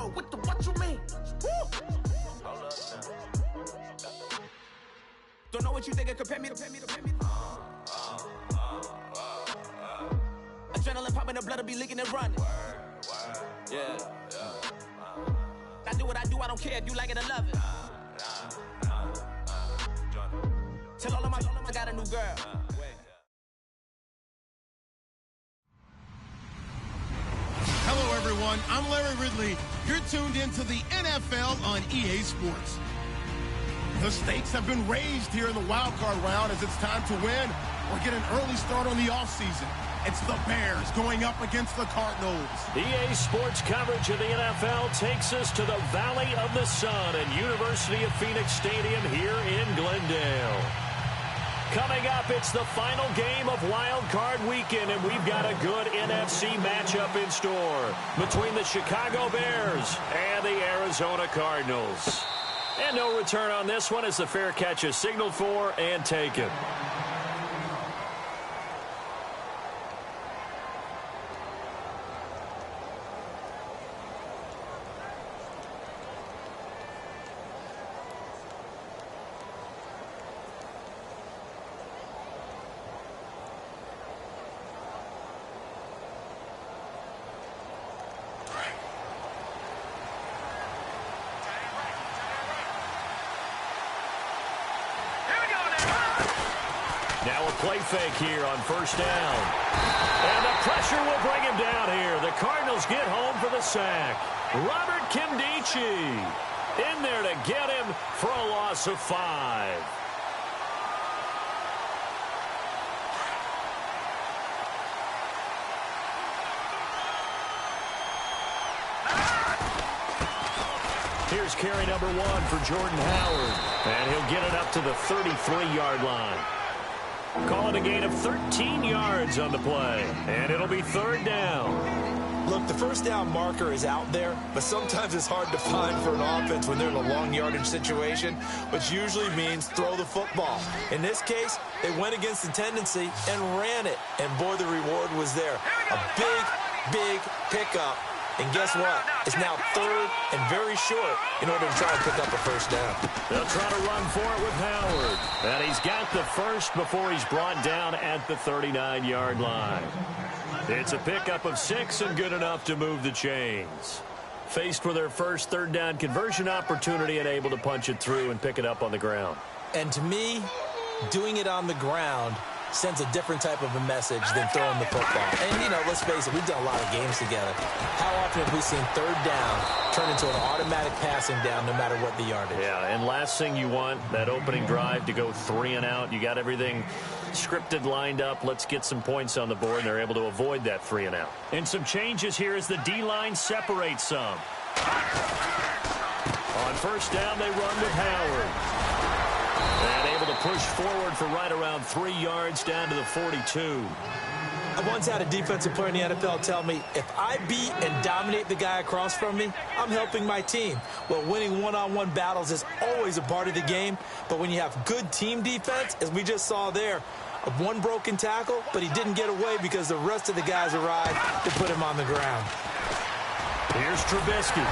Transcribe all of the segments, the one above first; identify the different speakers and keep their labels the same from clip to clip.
Speaker 1: No, what you mean? Woo! Don't know what you think it compare me to. Adrenaline popping, the blood will be leaking and running. Yeah. I do what I do, I don't care if you like it or love it. Tell all of my I got a new girl.
Speaker 2: Hello, everyone. I'm Larry Ridley. You're tuned into the NFL on EA Sports. The stakes have been raised here in the wild card round as it's time to win or get an early start on the offseason. It's the Bears going up against the Cardinals.
Speaker 3: EA Sports coverage of the NFL takes us to the Valley of the Sun at University of Phoenix Stadium here in Glendale. Coming up, it's the final game of Wild Card Weekend, and we've got a good NFC matchup in store between the Chicago Bears and the Arizona Cardinals. And no return on this one as the fair catch is signaled for and taken. Now a play fake here on first down. And the pressure will bring him down here. The Cardinals get home for the sack. Robert Nkemdiche in there to get him for a loss of 5. Here's carry number 1 for Jordan Howard. And he'll get it up to the 33-yard line. Call it a gain of 13 yards on the play. And it'll be third down.
Speaker 4: Look, the first down marker is out there, but sometimes it's hard to find for an offense when they're in a long yardage situation, which usually means throw the football. In this case, they went against the tendency and ran it. And boy, the reward was there. A big pickup. And guess what? It's now third and very short in order to try to pick up a first down.
Speaker 3: They'll try to run for it with Howard. And he's got the first before he's brought down at the 39-yard line. It's a pickup of 6 and good enough to move the chains. Faced with their first third down conversion opportunity and able to punch it through and pick it up on the ground.
Speaker 4: And to me, doing it on the ground sends a different type of a message than throwing the football. And, you know, let's face it, we've done a lot of games together. How often have we seen third down turn into an automatic passing down no matter what the yardage?
Speaker 3: Yeah, and last thing you want, that opening drive to go 3 and out. You got everything scripted, lined up. Let's get some points on the board, and they're able to avoid that 3 and out. And some changes here as the D-line separates some. On first down, they run with Howard. And able to push forward for right around 3 yards down to the 42.
Speaker 4: I once had a defensive player in the NFL tell me, if I beat and dominate the guy across from me, I'm helping my team. Well, winning one-on-one battles is always a part of the game, but when you have good team defense, as we just saw there, one broken tackle, but he didn't get away because the rest of the guys arrived to put him on the ground.
Speaker 3: Here's Trubisky.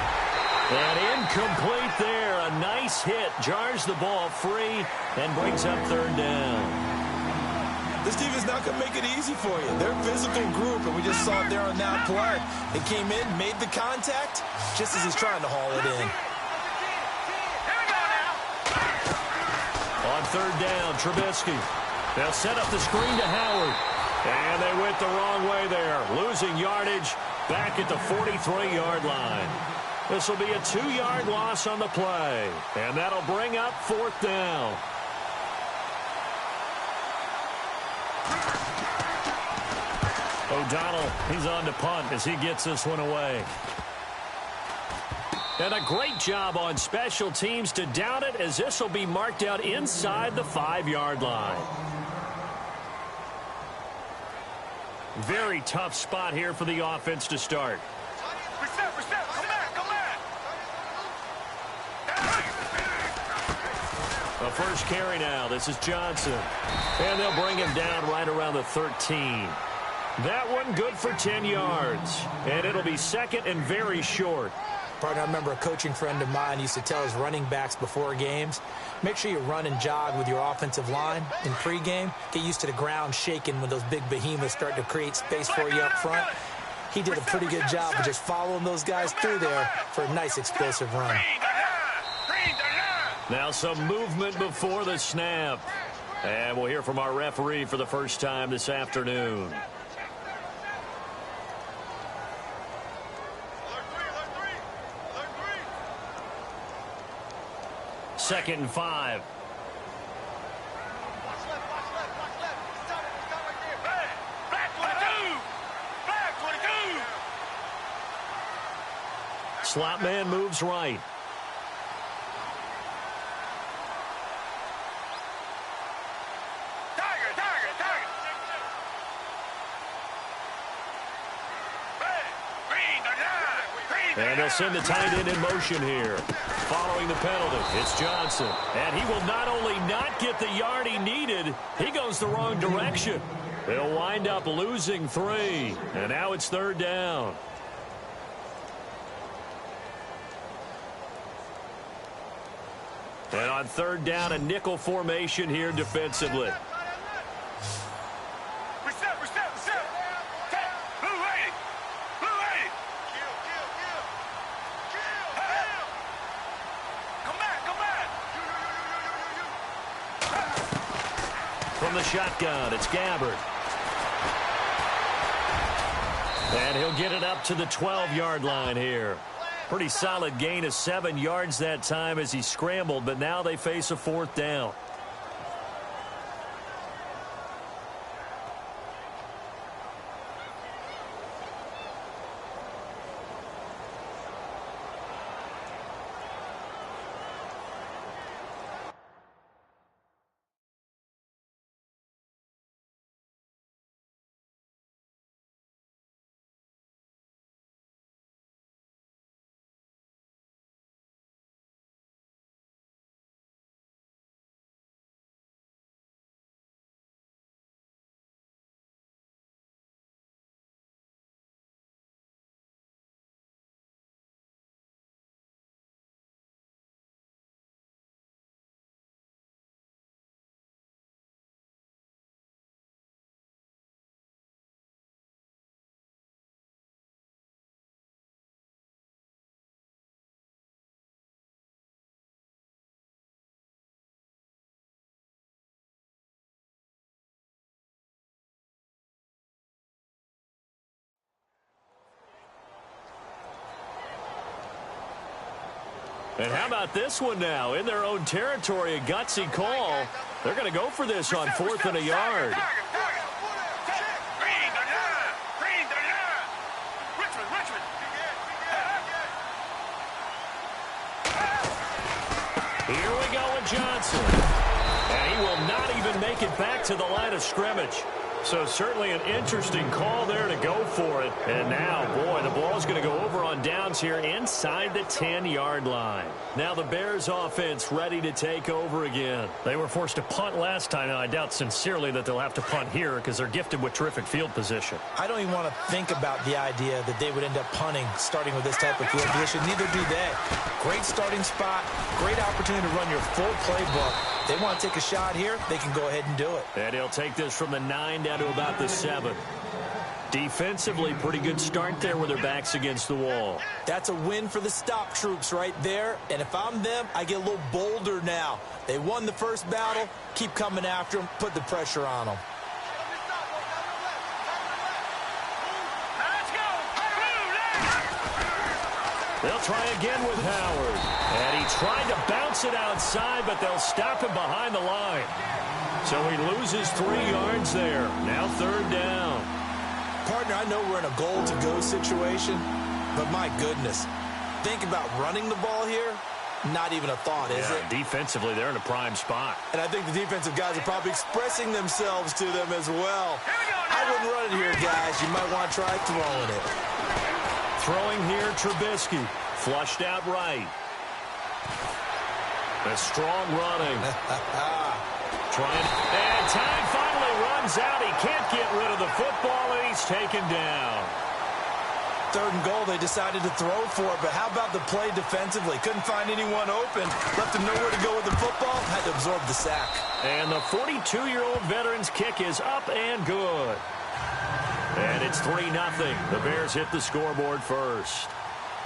Speaker 3: And incomplete there. A nice hit. Jars the ball free and brings up third down.
Speaker 4: This defense not going to make it easy for you. They're a physical group, and we just saw it there on that play. They came in, made the contact, just as he's trying to haul it in.
Speaker 3: On third down, Trubisky. They'll set up the screen to Howard. And they went the wrong way there. Losing yardage back at the 43-yard line. This will be a 2-yard loss on the play. And that'll bring up fourth down. O'Donnell, he's on to punt as he gets this one away. And a great job on special teams to down it, as this will be marked out inside the 5-yard line. Very tough spot here for the offense to start. A first carry now. This is Johnson. And they'll bring him down right around the 13. That one good for 10 yards. And it'll be second and very short.
Speaker 4: Partner, I remember a coaching friend of mine used to tell his running backs before games, make sure you run and jog with your offensive line in pregame. Get used to the ground shaking when those big behemoths start to create space for you up front. He did a pretty good job of just following those guys through there for a nice explosive run.
Speaker 3: Now some movement before the snap. And we'll hear from our referee for the first time this afternoon. Second and 5. Slot man moves right. And they'll send the tight end in motion here. Following the penalty, it's Johnson. And he will not only not get the yard he needed, he goes the wrong direction. They'll wind up losing 3. And now it's third down. And on third down, a nickel formation here defensively. From the shotgun, it's Gabbard. And he'll get it up to the 12-yard line here. Pretty solid gain of 7 yards that time as he scrambled, but now they face a fourth down. And how about this one now? In their own territory, a gutsy call. They're going to go for this on 4th and a yard. Here we go with Johnson. And he will not even make it back to the line of scrimmage. So certainly an interesting call there to go for it. And now, boy, the ball's going to go over on downs here inside the 10-yard line. Now the Bears offense ready to take over again. They were forced to punt last time, and I doubt sincerely that they'll have to punt here because they're gifted with terrific field position.
Speaker 4: I don't even want to think about the idea that they would end up punting starting with this type of field position. Neither do they. Great starting spot, great opportunity to run your full playbook. They want to take a shot here, they can go ahead and do it.
Speaker 3: And he'll take this from the 9 down to about the 7. Defensively, pretty good start there with their backs against the wall.
Speaker 4: That's a win for the stop troops right there. And if I'm them, I get a little bolder now. They won the first battle. Keep coming after them. Put the pressure on them.
Speaker 3: They'll try again with Howard. And he tried to bounce it outside, but they'll stop him behind the line. So he loses 3 yards there. Now third down.
Speaker 4: Partner, I know we're in a goal-to-go situation, but my goodness, think about running the ball here. Not even a thought, is it?
Speaker 3: Defensively, they're in a prime spot.
Speaker 4: And I think the defensive guys are probably expressing themselves to them as well. I wouldn't run it here, guys. You might want to try throwing it.
Speaker 3: Throwing here, Trubisky. Flushed out right. A strong running. And time finally runs out. He can't get rid of the football, and he's taken down.
Speaker 4: 3rd and goal, they decided to throw for it. But how about the play defensively? Couldn't find anyone open. Left him nowhere to go with the football. Had to absorb the sack.
Speaker 3: And the 42-year-old veteran's kick is up and good. And it's 3-0. The Bears hit the scoreboard first.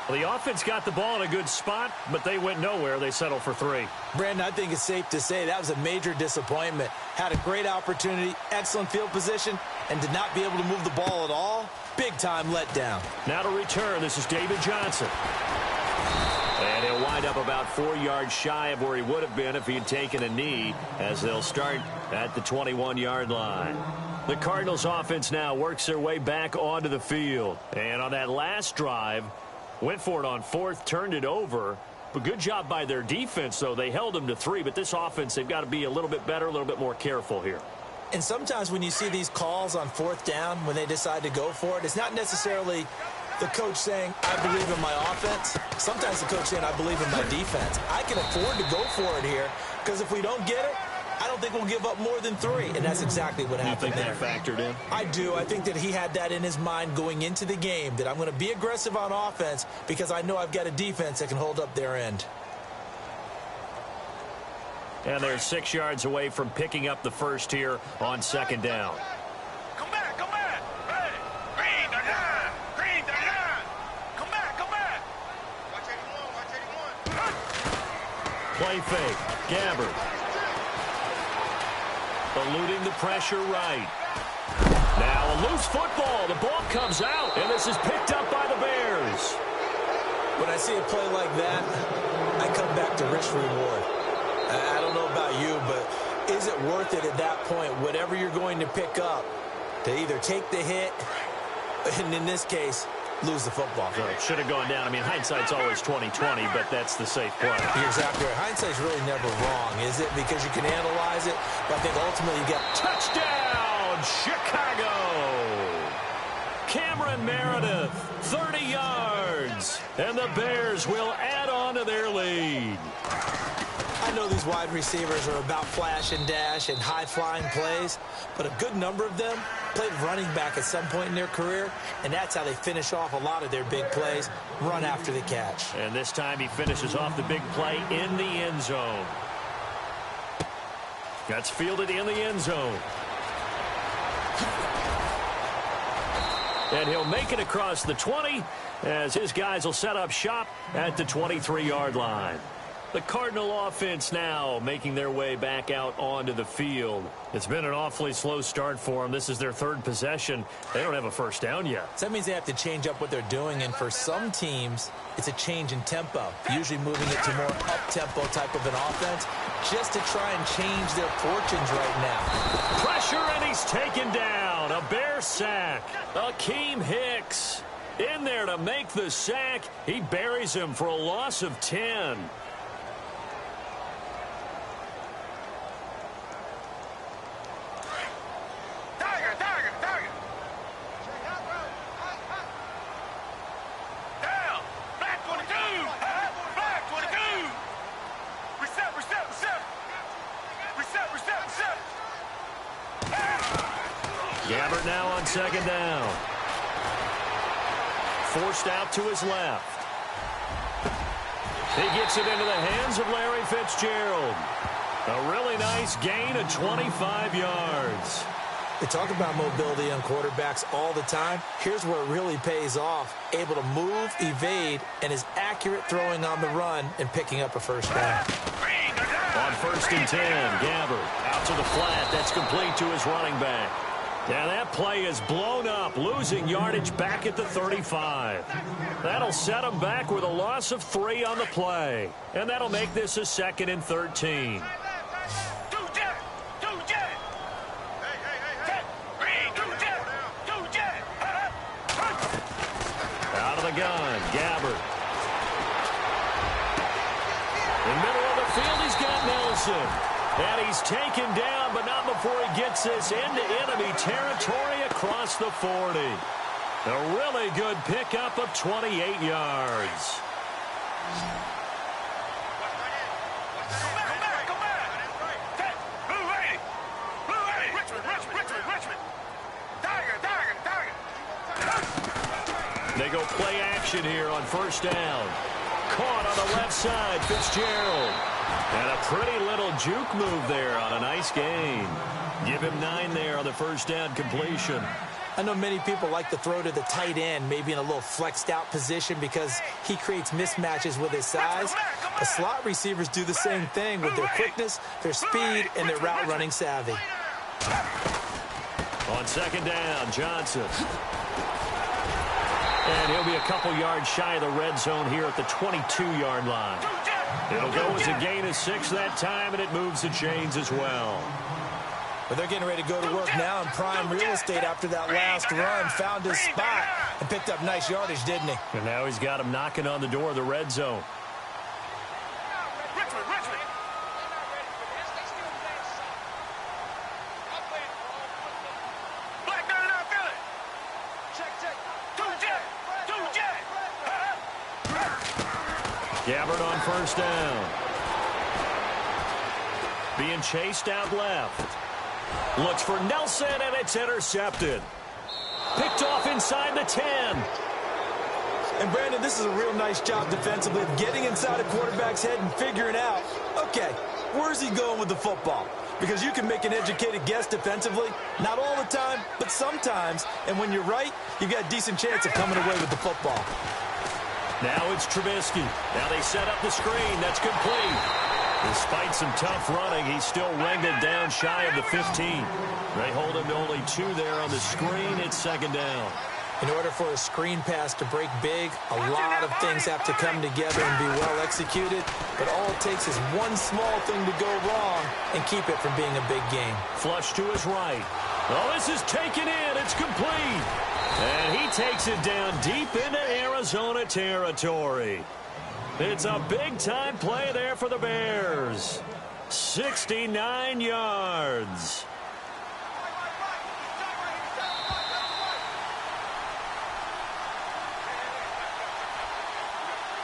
Speaker 3: Well, the offense got the ball in a good spot, but they went nowhere. They settled for 3.
Speaker 4: Brandon, I think it's safe to say that was a major disappointment. Had a great opportunity, excellent field position, and did not be able to move the ball at all. Big-time letdown.
Speaker 3: Now to return, this is David Johnson. And he'll wind up about 4 yards shy of where he would have been if he had taken a knee, as they'll start at the 21-yard line. The Cardinals offense now works their way back onto the field. And on that last drive, went for it on 4th, turned it over. But good job by their defense, though. They held them to 3, but this offense, they've got to be a little bit better, a little bit more careful here.
Speaker 4: And sometimes when you see these calls on 4th down, when they decide to go for it, it's not necessarily the coach saying, I believe in my offense. Sometimes the coach saying, I believe in my defense. I can afford to go for it here, because if we don't get it, I don't think we'll give up more than 3, and that's exactly what happened there.
Speaker 3: You think that factored in?
Speaker 4: I do. I think that he had that in his mind going into the game, that I'm going to be aggressive on offense because I know I've got a defense that can hold up their end.
Speaker 3: And they're 6 yards away from picking up the first here on 2nd down.
Speaker 5: Come back, come back. Hey, green the line, green the line. Come back, come back. Watch 81, watch 81.
Speaker 3: Play fake. Gabbert. Eluding the pressure right. Now a loose football. The ball comes out, and this is picked up by the Bears.
Speaker 4: When I see a play like that, I come back to risk reward. I don't know about you, but is it worth it at that point, whatever you're going to pick up, to either take the hit, and in this case, lose the football?
Speaker 3: So it should have gone down. I mean, hindsight's always 20/20, but that's the safe play.
Speaker 4: You're exactly right. Hindsight's really never wrong, is it? Because you can analyze it, but I think ultimately you get
Speaker 3: touchdown, Chicago! Cameron Meredith, 30 yards, and the Bears will add on to their lead.
Speaker 4: I know these wide receivers are about flash and dash and high-flying plays, but a good number of them played running back at some point in their career, and that's how they finish off a lot of their big plays, run after the catch.
Speaker 3: And this time he finishes off the big play in the end zone. Gets fielded in the end zone. And he'll make it across the 20 as his guys will set up shop at the 23-yard line. The Cardinal offense now making their way back out onto the field. It's been an awfully slow start for them. This is their 3rd possession. They don't have a first down yet.
Speaker 4: So that means they have to change up what they're doing, and for some teams, it's a change in tempo, usually moving it to more up-tempo type of an offense, just to try and change their fortunes right now.
Speaker 3: Pressure, and he's taken down. A Bear sack. Akeem Hicks in there to make the sack. He buries him for a loss of 10. Gabbert now on 2nd down. Forced out to his left. He gets it into the hands of Larry Fitzgerald. A really nice gain of 25 yards.
Speaker 4: They talk about mobility on quarterbacks all the time. Here's where it really pays off. Able to move, evade, and is accurate throwing on the run and picking up a first down.
Speaker 3: On 1st and 10, Gabbert out to the flat. That's complete to his running back. Yeah, that play is blown up, losing yardage back at the 35. That'll set him back with a loss of 3 on the play. And that'll make this a 2nd and 13. Out of the gun, Gabbert. In the middle of the field, he's got Nelson. And he's taken down, but not before he gets this into enemy territory across the 40. A really good pickup of 28 yards. They go play action here on first down. Caught on the left side, Fitzgerald. And a pretty little juke move there on a nice gain. Give him 9 there on the first down completion.
Speaker 4: I know many people like to throw to the tight end, maybe in a little flexed out position because he creates mismatches with his size. The slot receivers do the same thing with their quickness, their speed, and their route running savvy.
Speaker 3: On second down, Johnson. And he'll be a couple yards shy of the red zone here at the 22-yard line. It'll go as a gain of 6 that time, and it moves the chains as well.
Speaker 4: But they're getting ready to go to work now in prime real estate after that last run. Found his spot and picked up nice yardage, didn't he?
Speaker 3: And now he's got him knocking on the door of the red zone. Gabbard on first down. Being chased out left. Looks for Nelson, and it's intercepted. Picked off inside the 10.
Speaker 4: And, Brandon, this is a real nice job defensively of getting inside a quarterback's head and figuring out, okay, where's he going with the football? Because you can make an educated guess defensively. Not all the time, but sometimes. And when you're right, you've got a decent chance of coming away with the football.
Speaker 3: Now it's Trubisky. Now they set up the screen. That's complete. Despite some tough running, he's still wrangled down shy of the 15. They hold him to only 2 there on the screen. It's second down.
Speaker 4: In order for a screen pass to break big, a lot of things have to come together and be well executed. But all it takes is one small thing to go wrong and keep it from being a big game.
Speaker 3: Flush to his right. Oh, this is taken in. It's complete. And he takes it down deep into Arizona territory. It's a big-time play there for the Bears. 69 yards.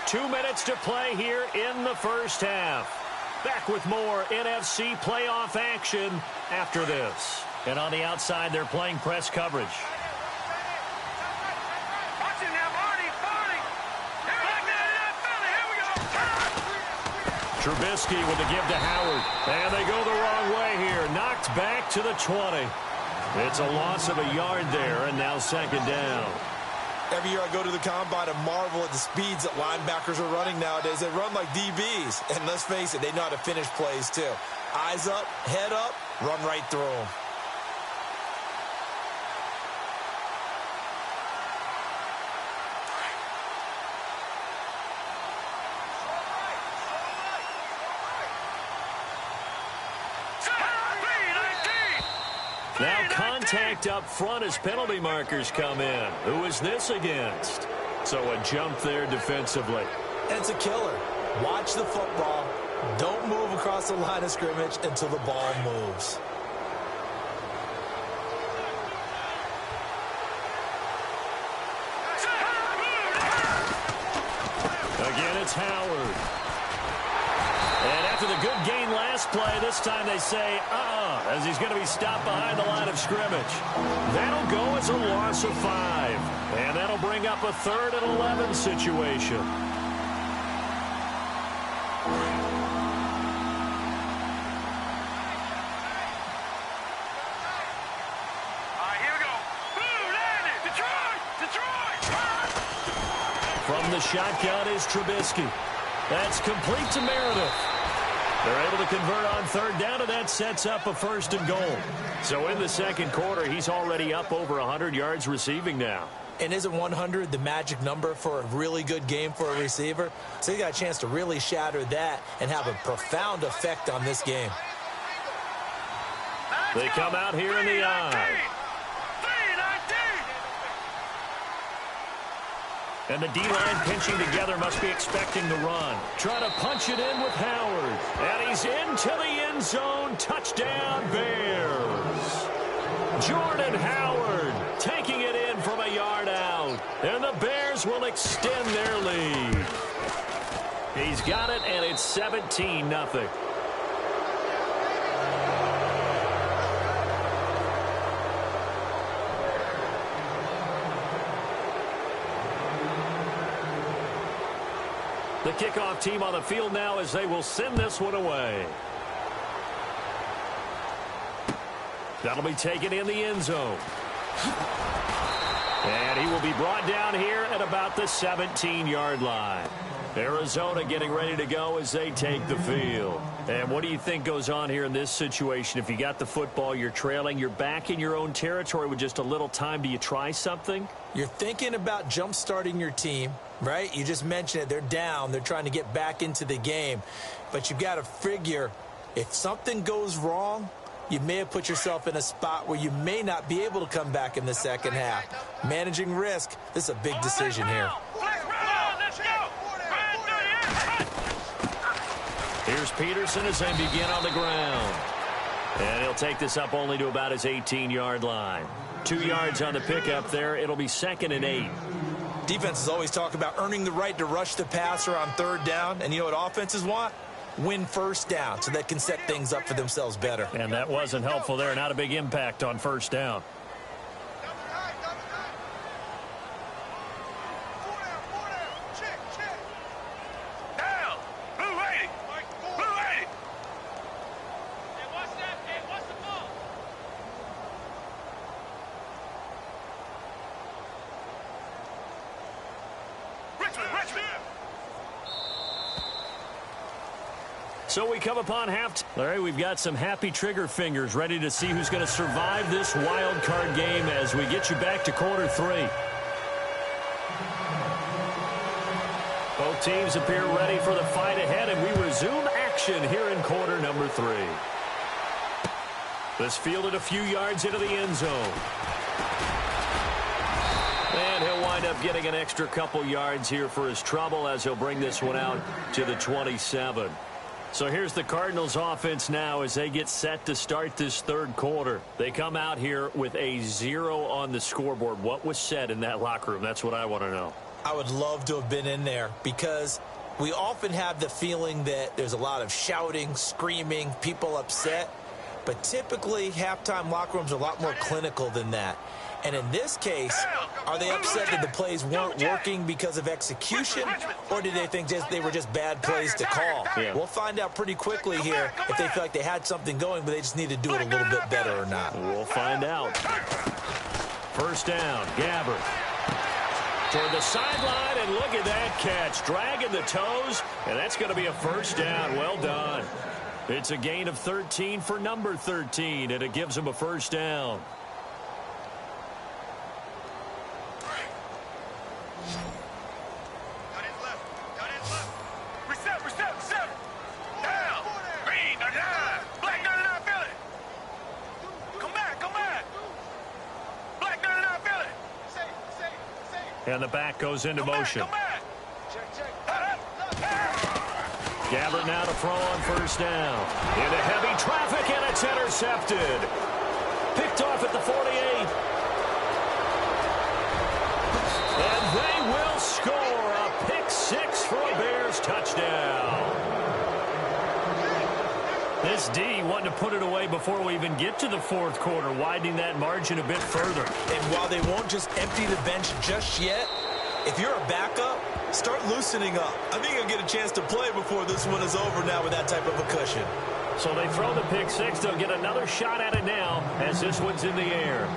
Speaker 3: Two minutes to play here in the first half. Back with more NFC playoff action after this. And on the outside, they're playing press coverage. Trubisky with the give to Howard. And they go the wrong way here. Knocked back to the 20. It's a loss of a yard there, and now second down.
Speaker 4: Every year I go to the combine and marvel at the speeds that linebackers are running nowadays. They run like DBs. And let's face it, they know how to finish plays too. Eyes up, head up, run right through them.
Speaker 3: Now contact up front as penalty markers come in. Who is this against? So a jump there defensively.
Speaker 4: And it's a killer. Watch the football. Don't move across the line of scrimmage until the ball moves.
Speaker 3: Again, it's Howard. And after the good gain last play, this time they say, as he's going to be stopped behind the line of scrimmage. That'll go as a loss of 5. And that'll bring up a 3rd and 11 situation.
Speaker 5: Here we go. Boom, landed. Detroit.
Speaker 3: From the shotgun is Trubisky. That's complete to Meredith. They're able to convert on 3rd down, and that sets up a 1st and goal. So in the second quarter, he's already up over 100 yards receiving now.
Speaker 4: And isn't 100 the magic number for a really good game for a receiver? So he got a chance to really shatter that and have a profound effect on this game.
Speaker 3: They come out here in the eye. And the D-line pinching together must be expecting the run. Trying to punch it in with Howard. And he's into the end zone. Touchdown, Bears. Jordan Howard taking it in from a yard out. And the Bears will extend their lead. He's got it, and it's 17-0. The kickoff team on the field now as they will send this one away. That'll be taken in the end zone. And he will be brought down here at about the 17-yard line. Arizona getting ready to go as they take the field. And what do you think goes on here in this situation? If you got the football, you're trailing, you're back in your own territory with just a little time. Do you try something?
Speaker 4: You're thinking about jump-starting your team, right? You just mentioned it. They're down. They're trying to get back into the game. But you've got to figure if something goes wrong, you may have put yourself in a spot where you may not be able to come back in the second half. Managing risk, this is a big decision here.
Speaker 3: Here's Peterson as they begin on the ground. And he'll take this up only to about his 18-yard line. 2 yards on the pickup there. It'll be 2nd and 8.
Speaker 4: Defenses always talk about earning the right to rush the passer on 3rd down. And you know what offenses want? Win 1st down so they can set things up for themselves better.
Speaker 3: And that wasn't helpful there. Not a big impact on 1st down. So we come upon half. Larry, we've got some happy trigger fingers ready to see who's going to survive this wild card game as we get you back to quarter 3. Both teams appear ready for the fight ahead, and we resume action here in quarter number 3. This fielded a few yards into the end zone. And he'll wind up getting an extra couple yards here for his trouble as he'll bring this one out to the 27. So here's the Cardinals offense now as they get set to start this 3rd quarter. They come out here with a 0 on the scoreboard. What was said in that locker room? That's what I want to know.
Speaker 4: I would love to have been in there because we often have the feeling that there's a lot of shouting, screaming, people upset. But typically, halftime locker rooms are a lot more clinical than that. And in this case, are they upset that the plays weren't working because of execution, or did they think they were just bad plays to call?
Speaker 3: Yeah.
Speaker 4: We'll find out pretty quickly here if they feel like they had something going, but they just need to do it a little bit better or not.
Speaker 3: We'll find out. 1st down, Gabbert. Toward the sideline, and look at that catch. Dragging the toes, and that's going to be a 1st down. Well done. It's a gain of 13 for number 13, and it gives him a 1st down. And the back goes into motion. Gabbert now to throw on 1st down. Into heavy traffic, and it's intercepted. Picked off at the 48. And they will score a pick 6 for a Bears touchdown. This D wanted to put it away before we even get to the 4th quarter, widening that margin a bit further.
Speaker 4: And while they won't just empty the bench just yet, if you're a backup, start loosening up. I think you'll get a chance to play before this one is over now with that type of a cushion.
Speaker 3: So they throw the pick 6. They'll get another shot at it now as this one's in the air.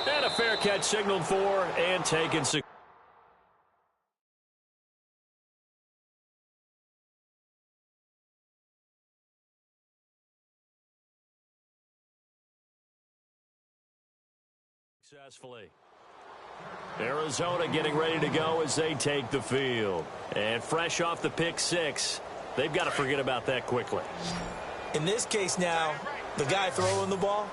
Speaker 3: And a fair catch signaled for and taken. Successfully. Arizona getting ready to go as they take the field. And fresh off the pick 6, they've got to forget about that quickly.
Speaker 4: In this case now, the guy throwing the ball,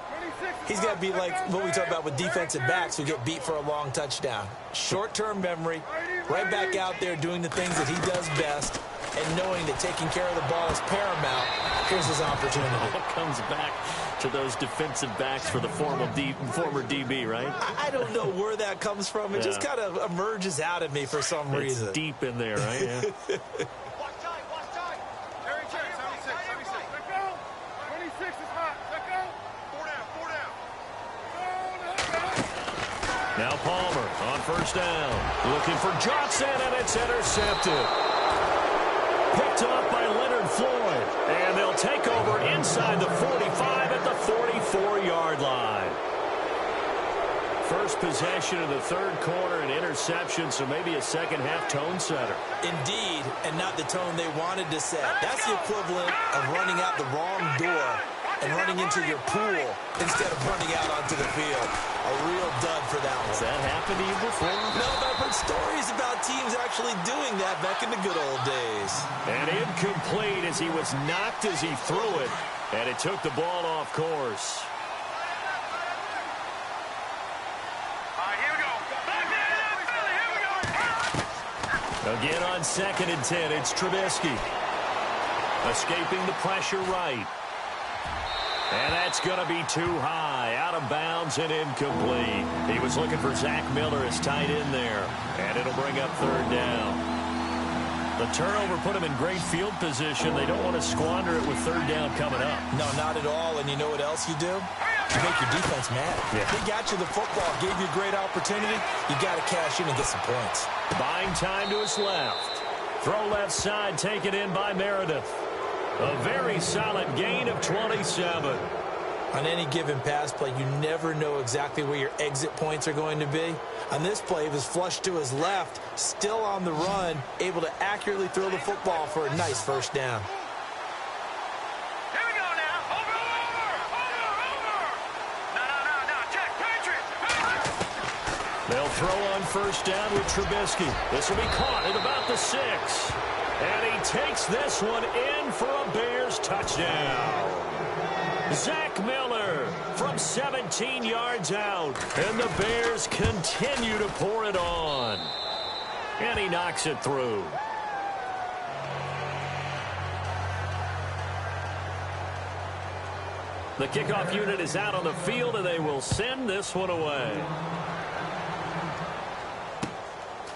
Speaker 4: he's got to be like what we talk about with defensive backs who get beat for a long touchdown. Short-term memory, right back out there doing the things that he does best, and knowing that taking care of the ball is paramount. Here's his opportunity.
Speaker 3: It comes back to those defensive backs for the former DB, right?
Speaker 4: I don't know where that comes from. It just kind of emerges out of me for some reason.
Speaker 3: It's deep in there, right? Yeah.
Speaker 5: Watch time. Terry, 76. Let go. 26 is hot. Let go. 4 down.
Speaker 3: Now Palmer on first down. Looking for Johnson, and it's intercepted. Picked off by Leonard Floyd. And they'll take over inside the 45 at the 44-yard line. First possession of the third quarter, an interception, so maybe a second-half tone setter.
Speaker 4: Indeed, and not the tone they wanted to set. That's the equivalent of running out the wrong door and running into your pool instead of running out onto the field. A real dud for that one.
Speaker 3: Has that happened to you before?
Speaker 4: No, but I've heard stories about teams actually doing that back in the good old days.
Speaker 3: And incomplete as he was knocked as he threw it, and it took the ball off course. Again on 2nd and 10, it's Trubisky. Escaping the pressure right. And that's going to be too high. Out of bounds and incomplete. He was looking for Zach Miller as tight end there. And it'll bring up third down. The turnover put him in great field position. They don't want to squander it with third down coming up.
Speaker 4: No, not at all. And you know what else you do? You make your defense mad.
Speaker 3: Yeah.
Speaker 4: They got you the football, gave you a great opportunity. You got to cash in and get some points.
Speaker 3: Buying time to his left. Throw left side, taken in by Meredith. A very solid gain of 27.
Speaker 4: On any given pass play, you never know exactly where your exit points are going to be. On this play, he was flushed to his left, still on the run, able to accurately throw the football for a nice first down.
Speaker 5: Here we go now. Over. No. Check, Patriot.
Speaker 3: They'll throw on first down with Trubisky. This will be caught at about the 6. And he takes this one in for a Bears touchdown. Zach Miller from 17 yards out. And the Bears continue to pour it on. And he knocks it through. The kickoff unit is out on the field, and they will send this one away.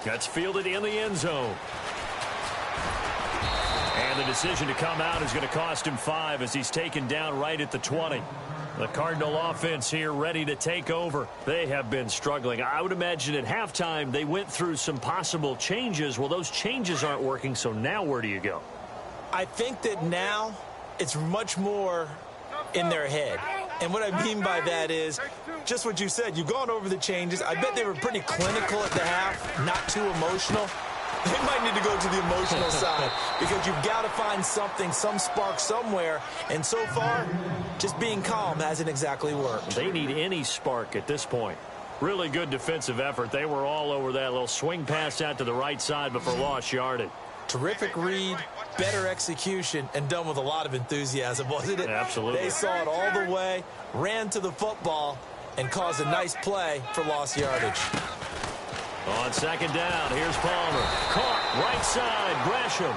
Speaker 3: That's fielded in the end zone. And the decision to come out is going to cost him 5 as he's taken down right at the 20. The Cardinal offense here ready to take over. They have been struggling. I would imagine at halftime they went through some possible changes. Well, those changes aren't working, so now where do you go?
Speaker 4: I think that now it's much more in their head. And what I mean by that is just what you said. You've gone over the changes. I bet they were pretty clinical at the half, not too emotional. They might need to go to the emotional side because you've got to find something, some spark somewhere. And so far, just being calm hasn't exactly worked.
Speaker 3: They need any spark at this point. Really good defensive effort. They were all over that little swing pass out to the right side before lost yardage.
Speaker 4: Terrific read, better execution, and done with a lot of enthusiasm, wasn't it?
Speaker 3: Absolutely.
Speaker 4: They saw it all the way, ran to the football, and caused a nice play for lost yardage.
Speaker 3: On second down, here's Palmer. Caught, right side, Gresham.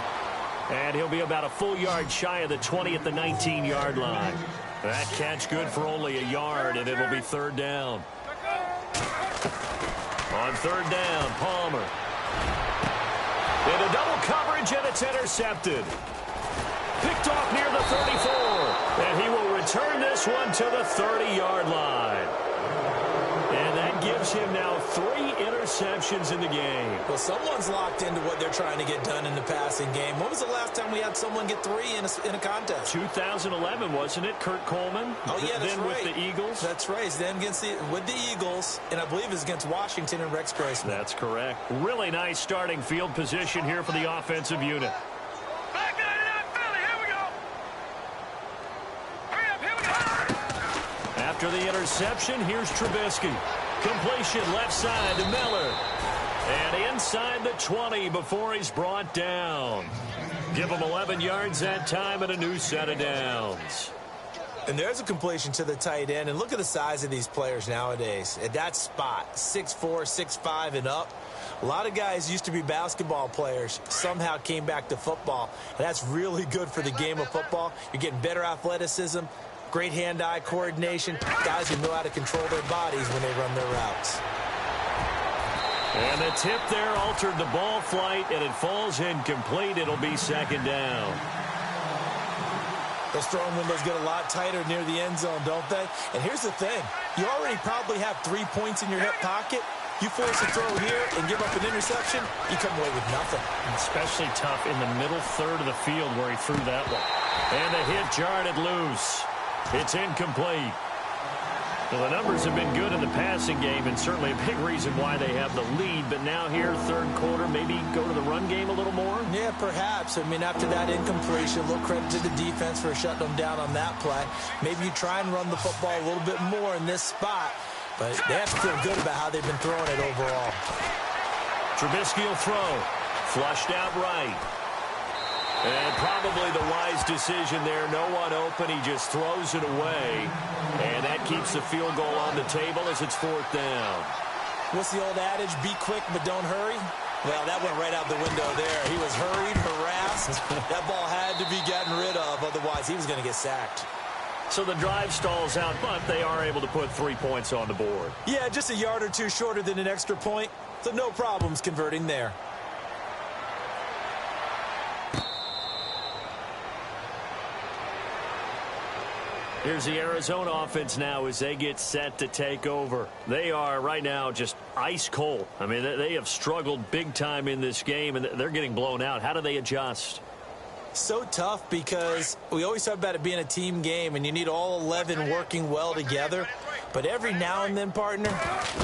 Speaker 3: And he'll be about a full yard shy of the 20 at the 19-yard line. That catch good for only a yard, and it'll be third down. On third down, Palmer. Into double coverage, and it's intercepted. Picked off near the 34. And he will return this one to the 30-yard line. And that gives him now 3 interceptions in the game.
Speaker 4: Well, someone's locked into what they're trying to get done in the passing game. When was the last time we had someone get 3 in a contest?
Speaker 3: 2011, wasn't it? Kurt Coleman?
Speaker 4: Oh, yeah, that's
Speaker 3: then
Speaker 4: right.
Speaker 3: with the Eagles?
Speaker 4: That's right. Then with the Eagles, and I believe it was against Washington and Rex Grace.
Speaker 3: That's correct. Really nice starting field position here for the offensive unit.
Speaker 5: Back to the Philly. Here we go. Hurry up. Here we go.
Speaker 3: After the interception, here's Trubisky. Completion left side to Miller. And inside the 20 before he's brought down. Give him 11 yards that time and a new set of downs.
Speaker 4: And there's a completion to the tight end. And look at the size of these players nowadays. At that spot, 6'4", 6'5", and up. A lot of guys used to be basketball players, somehow came back to football. And that's really good for the game of football. You're getting better athleticism, great hand-eye coordination, guys who know how to control their bodies when they run their routes.
Speaker 3: And the tip there altered the ball flight, and it falls incomplete. It'll be second down.
Speaker 4: Those throwing windows get a lot tighter near the end zone, don't they? And here's the thing. You already probably have 3 points in your hip pocket. You force a throw here and give up an interception, you come away with nothing.
Speaker 3: Especially tough in the middle third of the field where he threw that one. And the hit jarred it loose. It's incomplete. Well, the numbers have been good in the passing game, and certainly a big reason why they have the lead. But now here, third quarter, maybe go to the run game a little more?
Speaker 4: Yeah, perhaps. I mean, after that incompletion, a little credit to the defense for shutting them down on that play. Maybe you try and run the football a little bit more in this spot. But they have to feel good about how they've been throwing it overall.
Speaker 3: Trubisky will throw. Flushed out right. And probably the wise decision there. No one open. He just throws it away. And that keeps the field goal on the table as it's fourth down.
Speaker 4: What's the old adage? Be quick, but don't hurry? Well, that went right out the window there. He was hurried, harassed. That ball had to be gotten rid of. Otherwise, he was going to get sacked.
Speaker 3: So the drive stalls out, but they are able to put 3 points on the board.
Speaker 4: Yeah, just a yard or two shorter than an extra point. So no problems converting there.
Speaker 3: Here's the Arizona offense now as they get set to take over. They are right now just ice cold. I mean, they have struggled big time in this game, and they're getting blown out. How do they adjust?
Speaker 4: So tough because we always talk about it being a team game, and you need all 11 working well together. But every now and then, partner,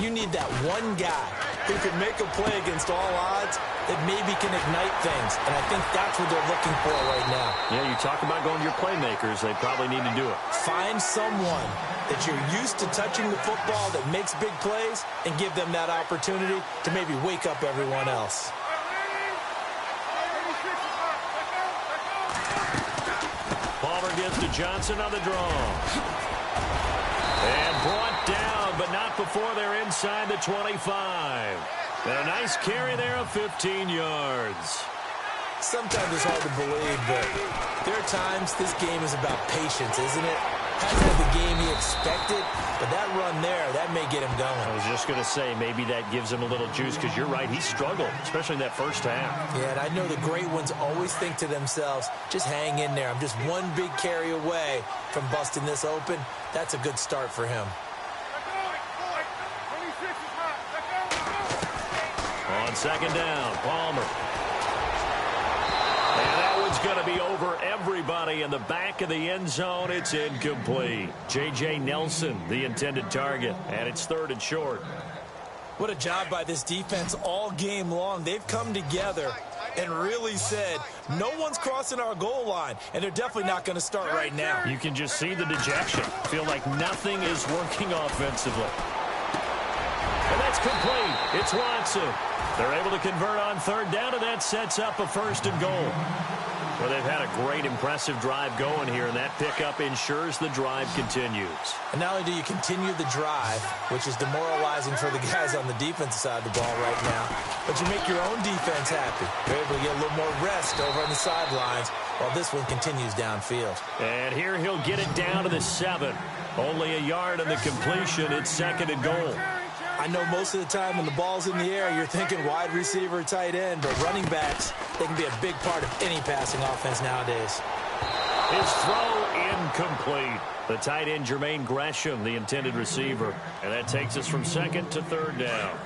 Speaker 4: you need that one guy who can make a play against all odds that maybe can ignite things. And I think that's what they're looking for right now.
Speaker 3: Yeah, you talk about going to your playmakers. They probably need to do it.
Speaker 4: Find someone that you're used to touching the football that makes big plays and give them that opportunity to maybe wake up everyone else.
Speaker 3: Palmer gives to Johnson on the draw. And brought down, but not before they're inside the 25. And a nice carry there of 15 yards.
Speaker 4: Sometimes it's hard to believe, but there are times this game is about patience, isn't it? Hasn't had the game he expected, but that run there, that may get him going.
Speaker 3: I was just going to say, maybe that gives him a little juice, because you're right, he struggled, especially in that first half.
Speaker 4: Yeah, and I know the great ones always think to themselves, just hang in there. I'm just one big carry away from busting this open. That's a good start for him.
Speaker 3: On second down, Palmer. And that one's going to be over everybody in the back of the end zone. It's incomplete. J.J. Nelson, the intended target, and it's third and short.
Speaker 4: What a job by this defense all game long. They've come together and really said, no one's crossing our goal line, and they're definitely not going to start right now.
Speaker 3: You can just see the dejection. Feel like nothing is working offensively. And that's complete. It's Watson. They're able to convert on third down, and that sets up a first and goal. Well, they've had a great, impressive drive going here, and that pickup ensures the drive continues.
Speaker 4: And not only do you continue the drive, which is demoralizing for the guys on the defensive side of the ball right now, but you make your own defense happy. You're able to get a little more rest over on the sidelines while this one continues downfield.
Speaker 3: And here he'll get it down to the 7. Only a yard on the completion. It's second and goal.
Speaker 4: I know most of the time when the ball's in the air, you're thinking wide receiver, tight end, but running backs, they can be a big part of any passing offense nowadays.
Speaker 3: His throw incomplete. The tight end, Jermaine Gresham, the intended receiver. And that takes us from second to third down.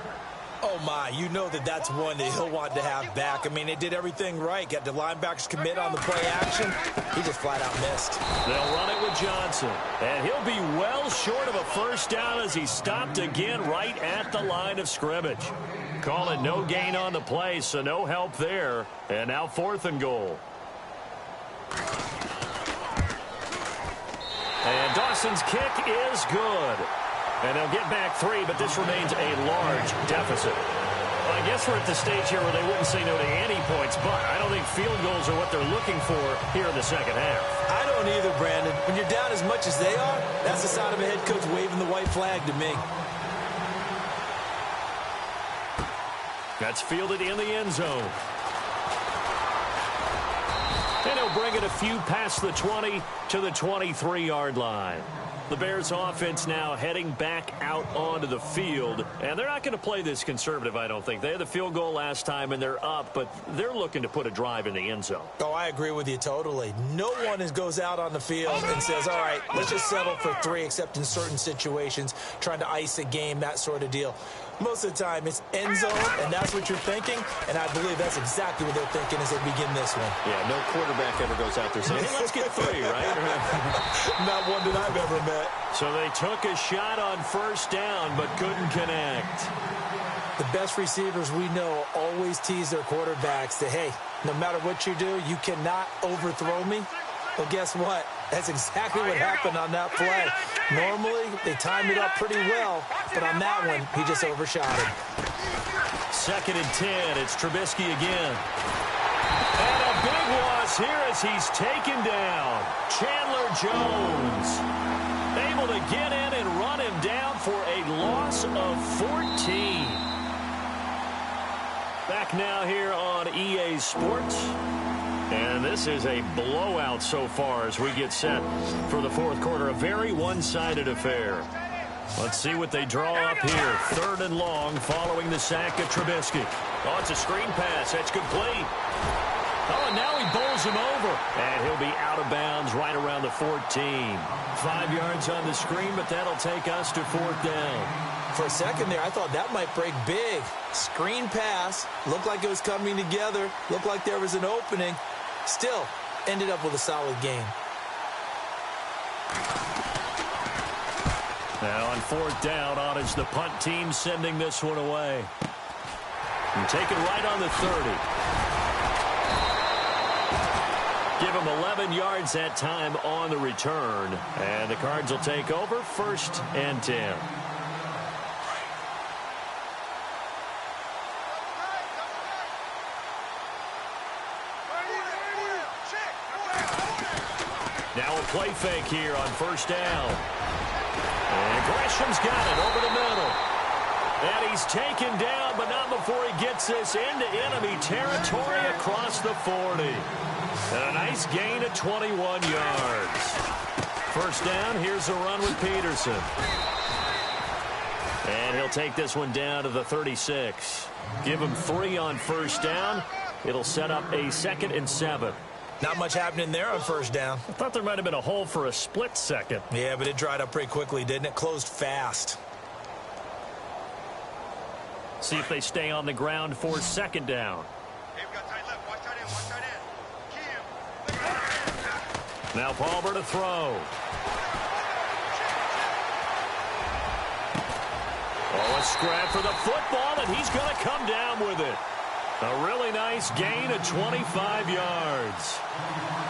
Speaker 4: Oh, my, you know that's one that he'll want to have back. I mean, they did everything right. Got the linebackers commit on the play action. He just flat out missed.
Speaker 3: They'll run it with Johnson. And he'll be well short of a first down as he stopped again right at the line of scrimmage. Call it no gain on the play, so no help there. And now fourth and goal. And Dawson's kick is good. And they'll get back 3, but this remains a large deficit. Well, I guess we're at the stage here where they wouldn't say no to any points, but I don't think field goals are what they're looking for here in the second half.
Speaker 4: I don't either, Brandon. When you're down as much as they are, that's the sign of a head coach waving the white flag to me.
Speaker 3: That's fielded in the end zone. And he'll bring it a few past the 20 to the 23-yard line. The Bears offense now heading back out onto the field. And they're not going to play this conservative, I don't think. They had the field goal last time, and they're up, but they're looking to put a drive in the end zone.
Speaker 4: Oh, I agree with you totally. No one goes out on the field and says, all right, let's just settle for 3, except in certain situations, trying to ice a game, that sort of deal. Most of the time, it's end zone, and that's what you're thinking, and I believe that's exactly what they're thinking as they begin this one.
Speaker 3: Yeah, no quarterback ever goes out there saying, hey, let's get 3, right?
Speaker 4: Not one that I've ever met.
Speaker 3: So they took a shot on first down, but couldn't connect.
Speaker 4: The best receivers we know always tease their quarterbacks that, hey, no matter what you do, you cannot overthrow me. Well, guess what? That's exactly what happened on that play. Normally, they timed it up pretty well, but on that one, he just overshot it.
Speaker 3: 2nd and 10. It's Trubisky again. And a big loss here as he's taken down. Chandler Jones able to get in and run him down for a loss of 14. Back now here on EA Sports. And this is a blowout so far as we get set for the 4th quarter. A very one-sided affair. Let's see what they draw up here. 3rd and long following the sack of Trubisky. Oh, it's a screen pass. That's complete. Oh, and now he bowls him over. And he'll be out of bounds right around the 14. 5 yards on the screen, but that'll take us to 4th down.
Speaker 4: For a second there, I thought that might break big. Screen pass. Looked like it was coming together. Looked like there was an opening. Still, ended up with a solid game.
Speaker 3: Now on 4th down, on is the punt team sending this one away. And take it right on the 30. Give him 11 yards that time on the return. And the Cards will take over 1st and 10. Now a play fake here on 1st down. And Gresham's got it over the middle. And he's taken down, but not before he gets this into enemy territory across the 40. And a nice gain of 21 yards. 1st down, here's a run with Peterson. And he'll take this one down to the 36. Give him 3 on 1st down. It'll set up a 2nd and 7.
Speaker 4: Not much happening there on 1st down.
Speaker 3: I thought there might have been a hole for a split second.
Speaker 4: Yeah, but it dried up pretty quickly, didn't it? Closed fast.
Speaker 3: See if they stay on the ground for 2nd down. Now Palmer to throw. Oh, a scrap for the football, and he's going to come down with it. A really nice gain of 25 yards.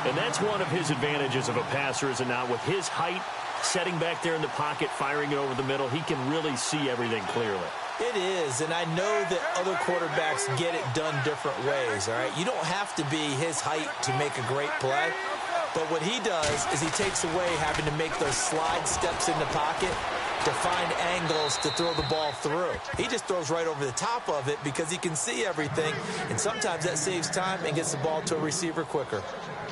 Speaker 3: And that's one of his advantages of a passer, is it not? With his height, setting back there in the pocket, firing it over the middle, he can really see everything clearly.
Speaker 4: It is, and I know that other quarterbacks get it done different ways, all right? You don't have to be his height to make a great play. But what he does is he takes away having to make those slide steps in the pocket to find angles to throw the ball through. He just throws right over the top of it because he can see everything, and sometimes that saves time and gets the ball to a receiver quicker.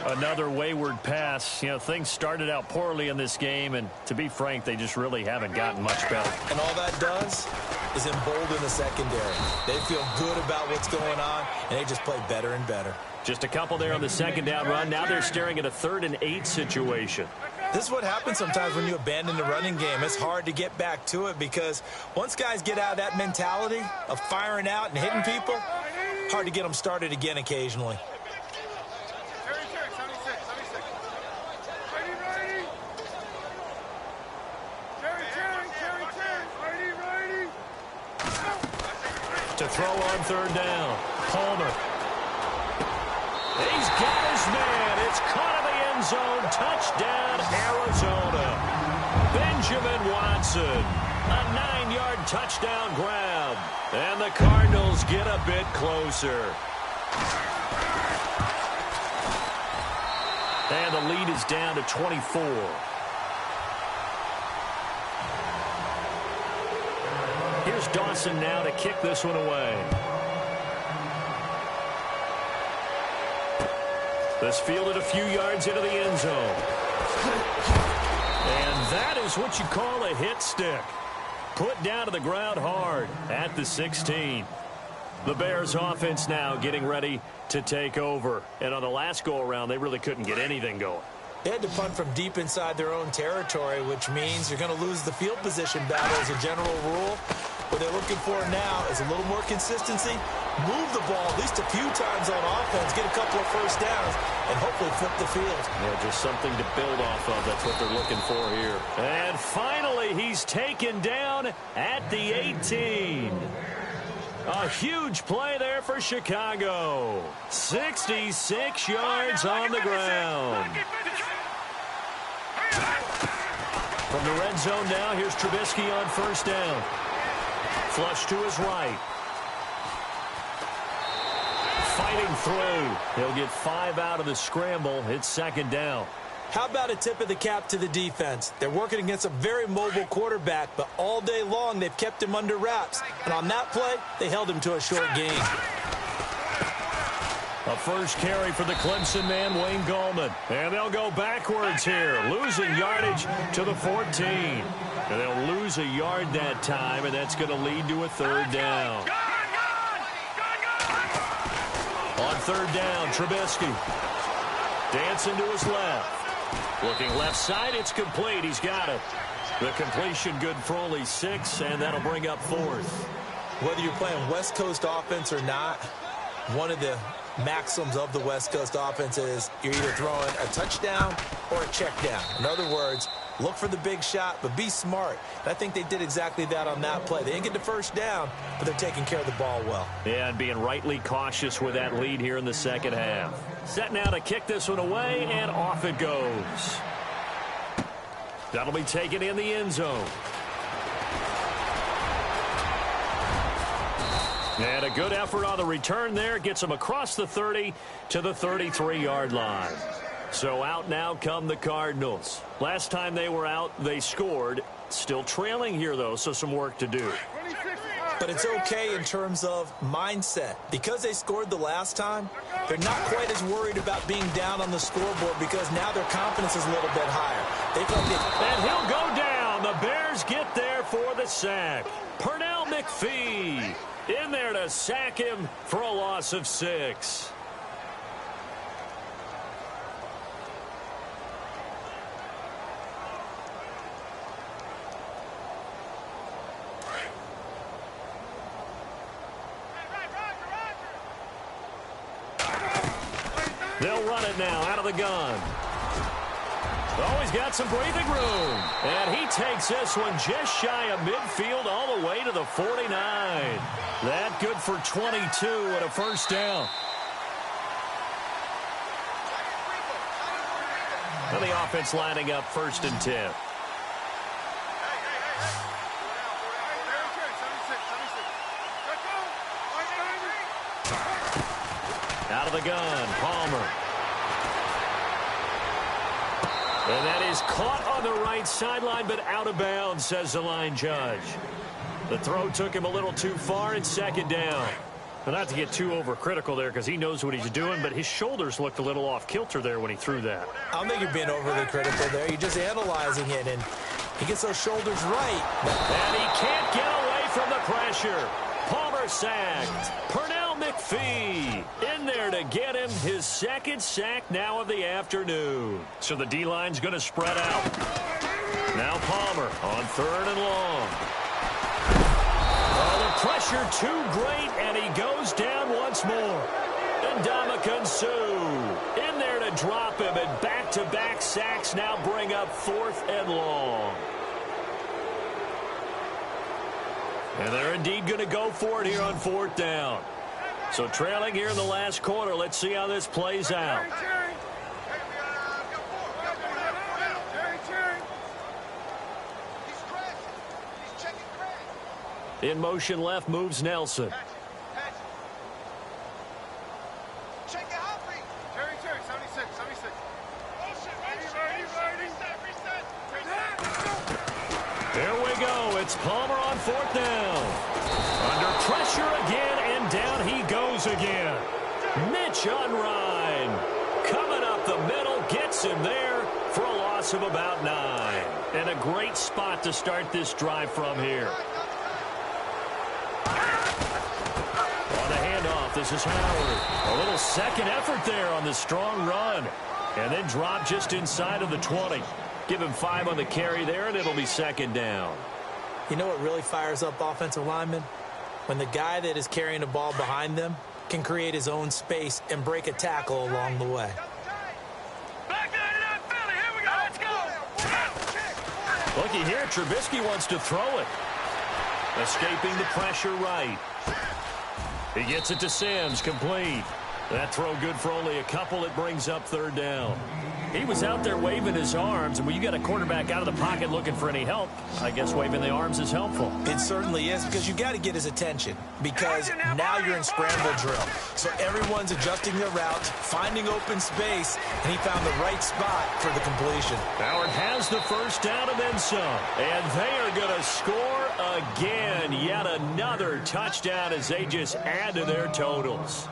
Speaker 3: Another wayward pass. You know, things started out poorly in this game, and to be frank, they just really haven't gotten much better.
Speaker 4: And all that does is embolden the secondary. They feel good about what's going on, and they just play better and better.
Speaker 3: Just a couple there on the 2nd down run. Now they're staring at a 3rd and 8 situation.
Speaker 4: This is what happens sometimes when you abandon the running game. It's hard to get back to it because once guys get out of that mentality of firing out and hitting people, hard to get them started again occasionally.
Speaker 3: To throw on 3rd down, Palmer. He's got his man. It's caught in the end zone. Touchdown, Arizona. Benjamin Watson. A 9-yard touchdown grab. And the Cardinals get a bit closer. And the lead is down to 24. Here's Dawson now to kick this one away. This fielded a few yards into the end zone. And that is what you call a hit stick. Put down to the ground hard at the 16. The Bears offense now getting ready to take over. And on the last go-around, they really couldn't get anything going.
Speaker 4: They had to punt from deep inside their own territory, which means you're going to lose the field position battle as a general rule. What they're looking for now is a little more consistency, move the ball at least a few times on offense, get a couple of first downs, and hopefully flip the field.
Speaker 3: Yeah, just something to build off of. That's what they're looking for here. And finally, he's taken down at the 18. A huge play there for Chicago. 66 yards on the ground. From the red zone now, here's Trubisky on first down. Flush to his right. Fighting through. He'll get 5 out of the scramble. It's second down.
Speaker 4: How about a tip of the cap to the defense? They're working against a very mobile quarterback, but all day long they've kept him under wraps. And on that play, they held him to a short gain.
Speaker 3: A first carry for the Clemson man, Wayne Gallman. And they'll go backwards here, losing yardage to the 14. And they'll lose a yard that time, and that's going to lead to a third down. On third down, Trubisky. Dancing to his left. Looking left side, it's complete. He's got it. The completion good for only 6, and that'll bring up fourth.
Speaker 4: Whether you're playing West Coast offense or not, one of the maxims of the West Coast offense is you're either throwing a touchdown or a check down. In other words, look for the big shot, but be smart. And I think they did exactly that on that play. They didn't get the first down, but they're taking care of the ball well.
Speaker 3: Yeah, and being rightly cautious with that lead here in the second half. Set now to kick this one away, and off it goes. That'll be taken in the end zone. And a good effort on the return there. Gets them across the 30 to the 33-yard line. So out now come the Cardinals. Last time they were out, they scored. Still trailing here, though, so some work to do.
Speaker 4: But it's okay in terms of mindset. Because they scored the last time, they're not quite as worried about being down on the scoreboard because now their confidence is a little bit higher. They feel
Speaker 3: and he'll go down. The Bears get there for the sack. Pernell McPhee in there to sack him for a loss of 6. They'll run it now out of the gun. Oh, he's got some breathing room. And he takes this one just shy of midfield all the way to the 49. That good for 22 and a first down. And the offense lining up first and 10. Out of the gun, Palmer. And that is caught on the right sideline, but out of bounds, says the line judge. The throw took him a little too far, and second down. Well, not to get too overcritical there because he knows what he's doing, but his shoulders looked a little off kilter there when he threw that.
Speaker 4: I don't think you're being overly critical there. You're just analyzing it, and he gets those shoulders right.
Speaker 3: And he can't get away from the pressure. Palmer sacked. Pernell McPhee in there to get him his second sack now of the afternoon. So the D-line's going to spread out. Now Palmer on third and long. Oh, the pressure too great, and he goes down once more. And Ndamukong Suh in there to drop him, and back-to-back sacks now bring up fourth and long. And they're indeed going to go for it here on fourth down. So trailing here in the last quarter. Let's see how this plays out. In motion left moves Nelson. There we go. It's Palmer on fourth down. Under pressure again, and down he goes again. Mitch Unrein coming up the middle, gets him there for a loss of about 9. And a great spot to start this drive from here. On the handoff, this is Howard. A little second effort there on the strong run. And then drop just inside of the 20. Give him 5 on the carry there, and it'll be second down.
Speaker 4: You know what really fires up offensive linemen? When the guy that is carrying the ball behind them can create his own space and break a tackle along the way.
Speaker 5: Back to that Philly. Here we go. Let's go.
Speaker 3: Looky here, Trubisky wants to throw it. Escaping the pressure right. He gets it to Sims, complete. That throw good for only a couple. It brings up third down. He was out there waving his arms, and when you got a quarterback out of the pocket looking for any help, I guess waving the arms is helpful.
Speaker 4: It certainly is, because you got to get his attention, because now you're in scramble drill. So everyone's adjusting their routes, finding open space, and he found the right spot for the completion.
Speaker 3: Howard has the first down and then some. And they are going to score again. Yet another touchdown as they just add to their totals.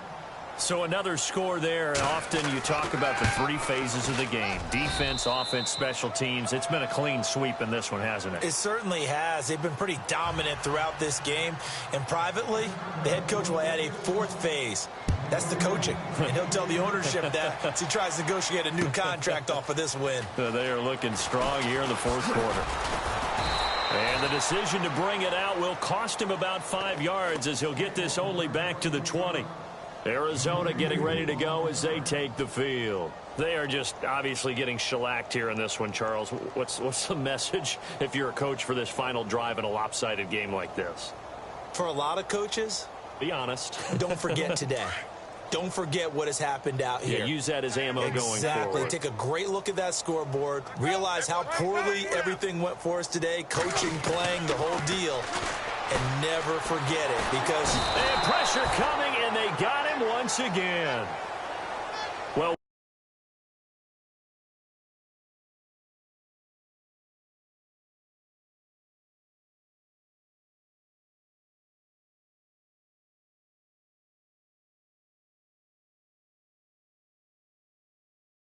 Speaker 3: So another score there. Often you talk about the three phases of the game: defense, offense, special teams. It's been a clean sweep in this one, hasn't it?
Speaker 4: It certainly has. They've been pretty dominant throughout this game. And privately, the head coach will add a fourth phase. That's the coaching. And he'll tell the ownership that as he tries to negotiate a new contract off of this win.
Speaker 3: They are looking strong here in the fourth quarter. And the decision to bring it out will cost him about 5 yards, as he'll get this only back to the 20. Arizona getting ready to go as they take the field. They are just obviously getting shellacked here in this one, Charles. What's the message if you're a coach for this final drive in a lopsided game like this?
Speaker 4: For a lot of coaches,
Speaker 3: be honest.
Speaker 4: Don't forget today. Don't forget what has happened out here.
Speaker 3: Yeah, use that as ammo going forward.
Speaker 4: Exactly. Take a great look at that scoreboard. Realize how poorly everything went for us today. Coaching, playing, the whole deal. And never forget it, because...
Speaker 3: And pressure coming, and they got him once again.